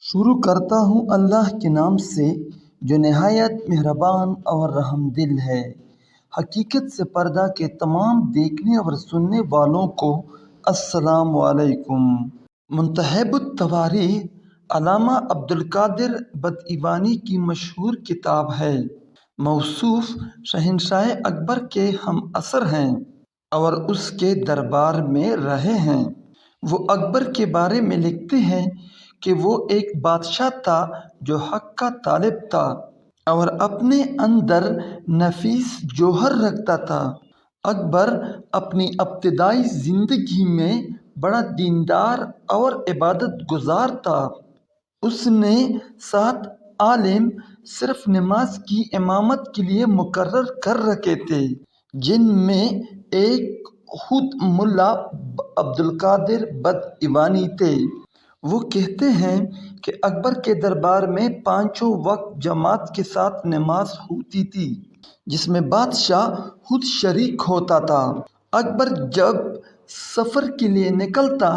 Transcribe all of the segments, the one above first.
شروع کرتا ہوں اللہ کے نام سے جو نہایت مہربان اور رحم دل ہے۔ حقیقت سے پردہ کے تمام دیکھنے اور سننے والوں کو السلام علیکم۔ منتخب التواریخ علامہ عبدالقادر بدعوانی کی مشہور کتاب ہے۔ موصوف شہنشاہ اکبر کے ہم عصر ہیں اور اس کے دربار میں رہے ہیں۔ وہ اکبر کے بارے میں لکھتے ہیں کہ وہ ایک بادشاہ تھا جو حق کا طالب تھا اور اپنے اندر نفیس جوہر رکھتا تھا۔ اکبر اپنی ابتدائی زندگی میں بڑا دیندار اور عبادت گزار تھا۔ اس نے 7 عالم صرف نماز کی امامت کے لیے مقرر کر رکھے تھے، جن میں ایک خود ملا عبدالقادر بدعوانی تھے۔ وہ کہتے ہیں کہ اکبر کے دربار میں 5 وقت جماعت کے ساتھ نماز ہوتی تھی، جس میں بادشاہ خود شریک ہوتا تھا۔ اکبر جب سفر کے لیے نکلتا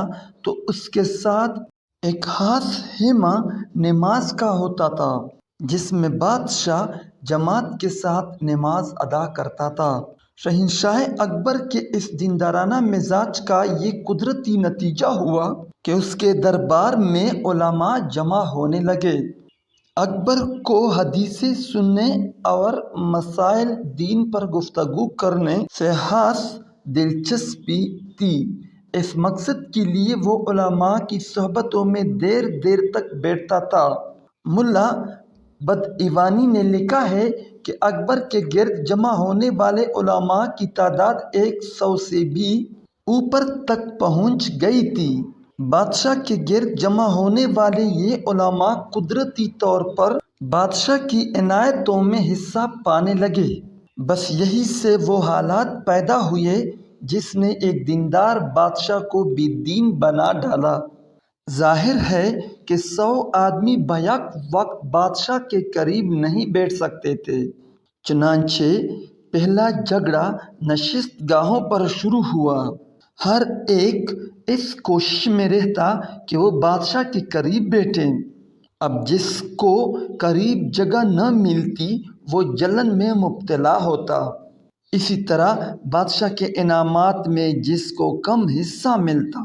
تو اس کے ساتھ ایک خاص خیمہ نماز کا ہوتا تھا، جس میں بادشاہ جماعت کے ساتھ نماز ادا کرتا تھا۔ شہنشاہ اکبر کے اس دیندارانہ مزاج کا یہ قدرتی نتیجہ ہوا کہ اس کے دربار میں علماء جمع ہونے لگے۔ اکبر کو حدیثیں سننے اور مسائل دین پر گفتگو کرنے سے خاص دلچسپی تھی۔ اس مقصد کے لیے وہ علماء کی صحبتوں میں دیر دیر تک بیٹھتا تھا۔ ملا بدعوانی نے لکھا ہے کہ اکبر کے گرد جمع ہونے والے علماء کی تعداد 100 سے بھی اوپر تک پہنچ گئی تھی۔ بادشاہ کے گرد جمع ہونے والے یہ علماء قدرتی طور پر بادشاہ کی عنایتوں میں حصہ پانے لگے۔ بس یہیں سے وہ حالات پیدا ہوئے جس نے ایک دیندار بادشاہ کو بے دین بنا ڈالا۔ ظاہر ہے کہ 100 آدمی بیک وقت بادشاہ کے قریب نہیں بیٹھ سکتے تھے، چنانچہ پہلا جھگڑا نشست گاہوں پر شروع ہوا۔ ہر ایک اس کوشش میں رہتا کہ وہ بادشاہ کے قریب بیٹھے۔ اب جس کو قریب جگہ نہ ملتی وہ جلن میں مبتلا ہوتا۔ اسی طرح بادشاہ کے انعامات میں جس کو کم حصہ ملتا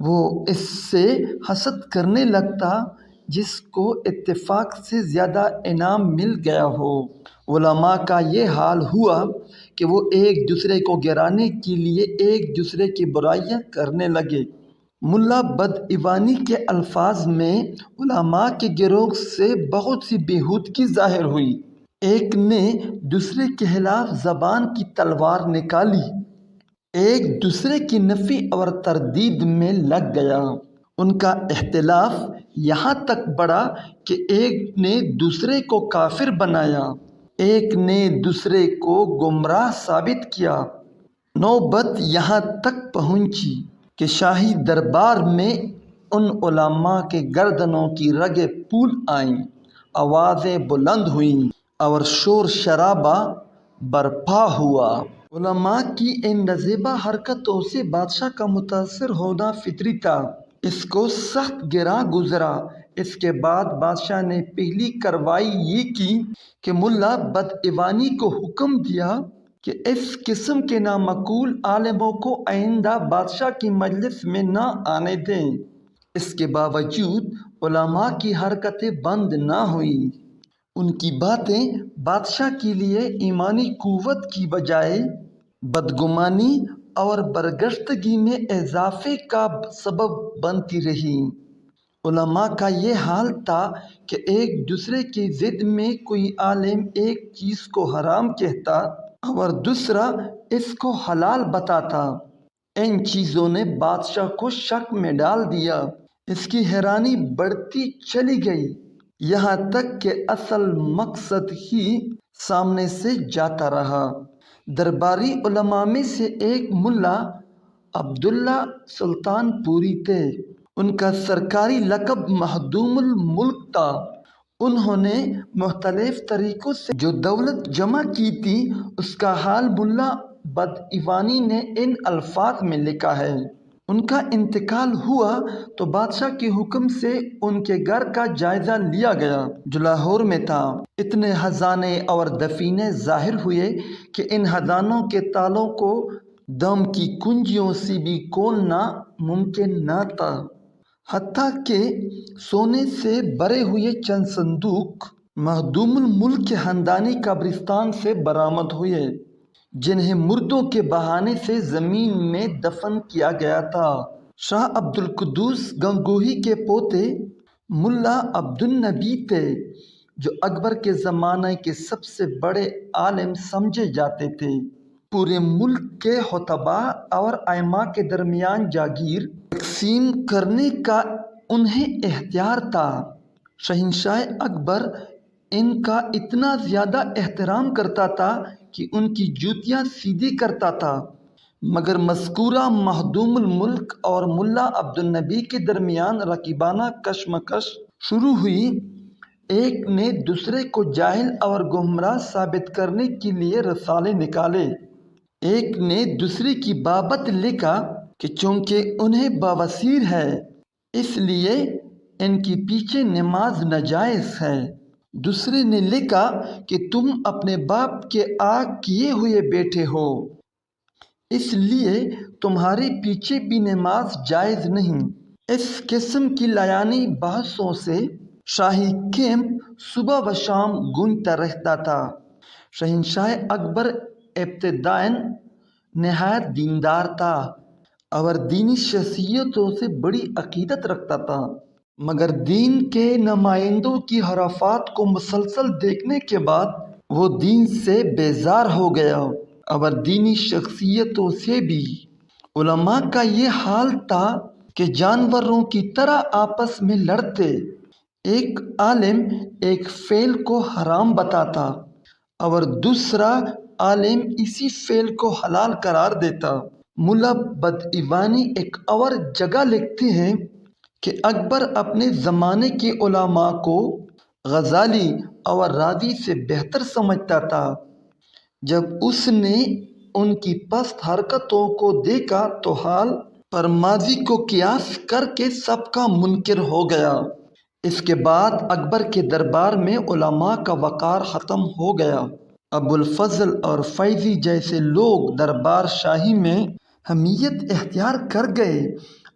وہ اس سے حسد کرنے لگتا جس کو اتفاق سے زیادہ انعام مل گیا ہو۔ علماء کا یہ حال ہوا کہ وہ ایک دوسرے کو گرانے کے لیے ایک دوسرے کی برائیاں کرنے لگے۔ ملا بدعوانی کے الفاظ میں علماء کے گروہ سے بہت سی بےہودگی ظاہر ہوئی۔ ایک نے دوسرے کے خلاف زبان کی تلوار نکالی، ایک دوسرے کی نفی اور تردید میں لگ گیا۔ ان کا اختلاف یہاں تک بڑھا کہ ایک نے دوسرے کو کافر بنایا، ایک نے دوسرے کو گمراہ ثابت کیا۔ نوبت یہاں تک پہنچی کہ شاہی دربار میں ان علماء کے گردنوں کی رگیں پھول آئیں، آوازیں بلند ہوئیں اور شور شرابہ برپا ہوا۔ علماء کی ان نازیبا حرکتوں سے بادشاہ کا متاثر ہونا فطری تھا۔ اس کو سخت گراں گزرا۔ اس کے بعد بادشاہ نے پہلی کارروائی یہ کی کہ ملا بدعوانی کو حکم دیا کہ اس قسم کے نامعقول عالموں کو آئندہ بادشاہ کی مجلس میں نہ آنے دیں۔ اس کے باوجود علماء کی حرکتیں بند نہ ہوئیں۔ ان کی باتیں بادشاہ کے لیے ایمانی قوت کی بجائے بدگمانی اور برگشتگی میں اضافے کا سبب بنتی رہیں۔ علماء کا یہ حال تھا کہ ایک دوسرے کی ضد میں کوئی عالم ایک چیز کو حرام کہتا اور دوسرا اس کو حلال بتاتا۔ ان چیزوں نے بادشاہ کو شک میں ڈال دیا۔ اس کی حیرانی بڑھتی چلی گئی، یہاں تک کہ اصل مقصد ہی سامنے سے جاتا رہا۔ درباری علماء میں سے ایک ملا عبداللہ سلطان پوری تھے۔ ان کا سرکاری لقب مخدوم الملک تھا۔ انہوں نے مختلف طریقوں سے جو دولت جمع کی تھی اس کا حال ملا بدعوانی نے ان الفاظ میں لکھا ہے۔ ان کا انتقال ہوا تو بادشاہ کے حکم سے ان کے گھر کا جائزہ لیا گیا جو لاہور میں تھا۔ اتنے خزانے اور دفینے ظاہر ہوئے کہ ان خزانوں کے تالوں کو دم کی کنجیوں سے بھی کھولنا ممکن نہ تھا، حتیٰ کہ سونے سے بھرے ہوئے چند صندوق مخدوم الملک کے خاندانی قبرستان سے برآمد ہوئے، جنہیں مردوں کے بہانے سے زمین میں دفن کیا گیا تھا۔ شاہ عبد القدوس گنگوہی کے پوتے ملا عبد النبی تھے، جو اکبر کے زمانے کے سب سے بڑے عالم سمجھے جاتے تھے۔ پورے ملک کے خطباء اور ائمہ کے درمیان جاگیر تقسیم کرنے کا انہیں اختیار تھا۔ شہنشاہ اکبر ان کا اتنا زیادہ احترام کرتا تھا کہ ان کی جوتیاں سیدھی کرتا تھا، مگر مذکورہ مخدوم الملک اور ملا عبد النبی کے درمیان رقیبانہ کشمکش شروع ہوئی۔ ایک نے دوسرے کو جاہل اور گمراہ ثابت کرنے کے لیے رسالے نکالے۔ ایک نے دوسرے کی بابت لکھا کہ چونکہ انہیں بواسیر ہے اس لیے ان کے پیچھے نماز ناجائز ہے۔ دوسرے نے لکھا کہ تم اپنے باپ کے آگ کیے ہوئے بیٹے ہو، اس لیے تمہارے پیچھے بھی نماز جائز نہیں۔ اس قسم کی لعانی بحثوں سے شاہی کیمپ صبح و شام گونجتا رہتا تھا۔ شہنشاہ اکبر ابتداً نہایت دیندار تھا اور دینی شخصیتوں سے بڑی عقیدت رکھتا تھا، مگر دین کے نمائندوں کی حرفات کو مسلسل دیکھنے کے بعد وہ دین سے بیزار ہو گیا اور دینی شخصیتوں سے بھی۔ علماء کا یہ حال تھا کہ جانوروں کی طرح آپس میں لڑتے۔ ایک عالم ایک فعل کو حرام بتاتا اور دوسرا عالم اسی فعل کو حلال قرار دیتا۔ ملا بدعوانی ایک اور جگہ لکھتے ہیں کہ اکبر اپنے زمانے کے علماء کو غزالی اور رازی سے بہتر سمجھتا تھا۔ جب اس نے ان کی پست حرکتوں کو دیکھا تو حال پر ماضی کو قیاس کر کے سب کا منکر ہو گیا۔ اس کے بعد اکبر کے دربار میں علماء کا وقار ختم ہو گیا۔ ابو الفضل اور فیضی جیسے لوگ دربار شاہی میں حمیت اختیار کر گئے۔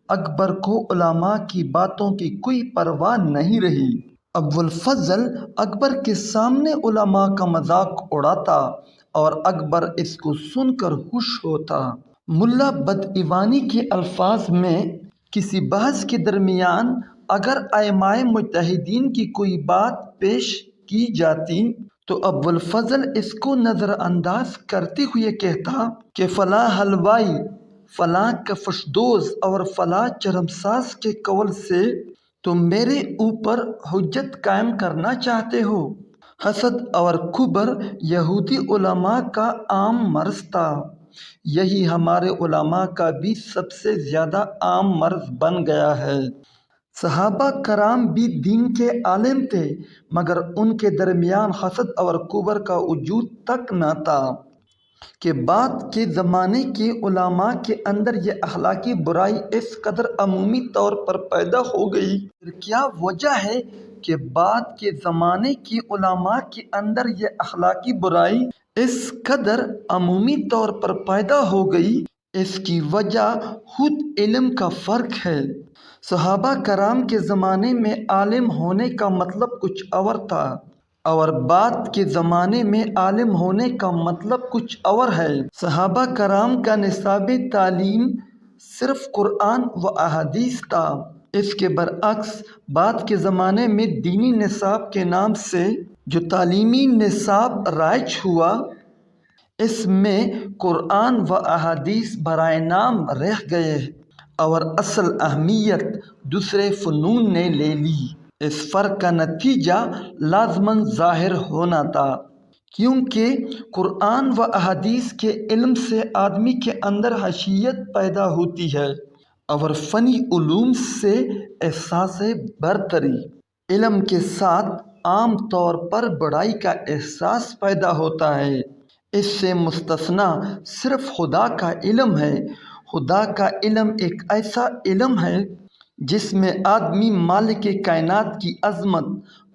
اکبر کو علماء کی باتوں کی کوئی پرواہ نہیں رہی۔ ابو الفضل اکبر کے سامنے علماء کا مذاق اڑاتا اور اکبر اس کو سن کر خوش ہوتا۔ ملا بدعوانی کے الفاظ میں کسی بحث کے درمیان اگر ائمہ مجتہدین کی کوئی بات پیش کی جاتی تو ابو الفضل اس کو نظر انداز کرتے ہوئے کہتا کہ فلاں حلوائی، فلاں کفش دوز اور فلاں چرم ساز کے قول سے تم میرے اوپر حجت قائم کرنا چاہتے ہو۔ حسد اور کبر یہودی علماء کا عام مرض تھا، یہی ہمارے علماء کا بھی سب سے زیادہ عام مرض بن گیا ہے۔ صحابہ کرام بھی دین کے عالم تھے، مگر ان کے درمیان حسد اور کبر کا وجود تک نہ تھا کہ بعد کے زمانے کے علماء کے اندر یہ اخلاقی برائی اس قدر عمومی طور پر پیدا ہو گئی۔ پھر کیا وجہ ہے کہ بعد کے زمانے کے علماء کے اندر یہ اخلاقی برائی اس قدر عمومی طور پر پیدا ہو گئی؟ اس کی وجہ خود علم کا فرق ہے۔ صحابہ کرام کے زمانے میں عالم ہونے کا مطلب کچھ اور تھا اور بعد کے زمانے میں عالم ہونے کا مطلب کچھ اور ہے۔ صحابہ کرام کا نصاب تعلیم صرف قرآن و احادیث تھا۔ اس کے برعکس بعد کے زمانے میں دینی نصاب کے نام سے جو تعلیمی نصاب رائج ہوا، اس میں قرآن و احادیث برائے نام رہ گئے اور اصل اہمیت دوسرے فنون نے لے لی۔ اس فرق کا نتیجہ لازماً ظاہر ہونا تھا، کیونکہ قرآن و احادیث کے علم سے آدمی کے اندر خشیت پیدا ہوتی ہے اور فنی علوم سے احساس برتری۔ علم کے ساتھ عام طور پر بڑائی کا احساس پیدا ہوتا ہے۔ اس سے مستثنیٰ صرف خدا کا علم ہے۔ خدا کا علم ایک ایسا علم ہے جس میں آدمی مالک کائنات کی عظمت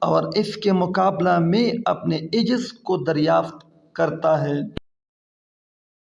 اور اس کے مقابلہ میں اپنے عجز کو دریافت کرتا ہے۔